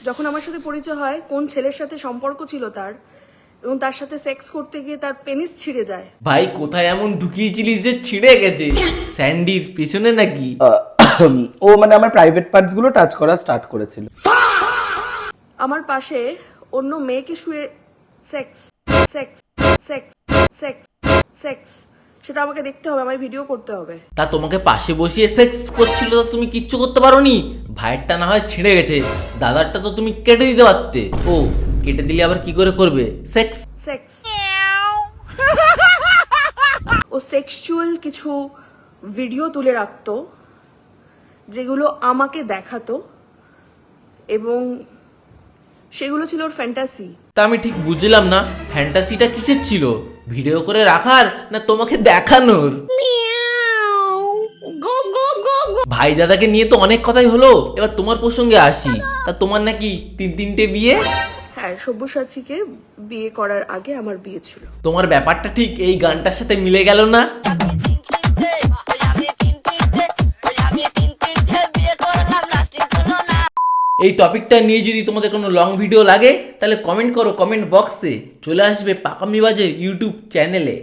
যখন আমার সাথে পরিচয় হয় কোন ছেলের সাথে সম্পর্ক ছিল তার এবং তার সাথে সেক্স করতে গিয়ে তার পেনিস ছিঁড়ে যায়। ভাই কোথায় এমন ঢুকিয়েছিলিস যে ছিঁড়ে গেছে? স্যান্ডির পেছনে নাকি? ও মানে আমার প্রাইভেট পার্টস গুলো টাচ করা স্টার্ট করেছিল। আমার পাশে অন্য মেয়েকে শুয়ে sex sex sex sex sex সেটা আমাকে দেখতে হবে, আমায় ভিডিও করতে হবে। তা তোমাকে পাশে বসিয়ে সেক্স করছিল তো তুমি কিচ্ছু করতে পারোনি? ভাইয়েরটা না হয় ছিঁড়ে গেছে, দাদারটা তো তুমি কেটে দিতে পারতে। ও কেটে দিলে আবার কি করে করবে সেক্স? সেক্স ও সেক্সুয়াল কিছু ভিডিও তুলে রাখতো যেগুলো আমাকে দেখাতো এবং সেগুলো ছিল ওর ফ্যান্টাসি। তা আমি ঠিক বুঝলাম না, ফ্যান্টাসিটা কিসের ছিল? ভিডিও করে রাখার না তোমাকে দেখানোর? ভাই দাদাকে নিয়ে তো অনেক কথাই হলো, এবার তোমার প্রসঙ্গে আসি। তা তোমার নাকি 3-3টে বিয়ে? হ্যাঁ, সব্যসাচীকে বিয়ে করার আগে আমার বিয়ে ছিল। তোমার ব্যাপারটা ঠিক এই গানটার সাথে মিলে গেল না? এই টপিকটা নিয়ে যদি তোমাদের কোনো লং ভিডিও লাগে তাহলে কমেন্ট করো কমেন্ট বক্সে, চলে আসবে পাকামি বাজে ইউটিউব চ্যানেলে।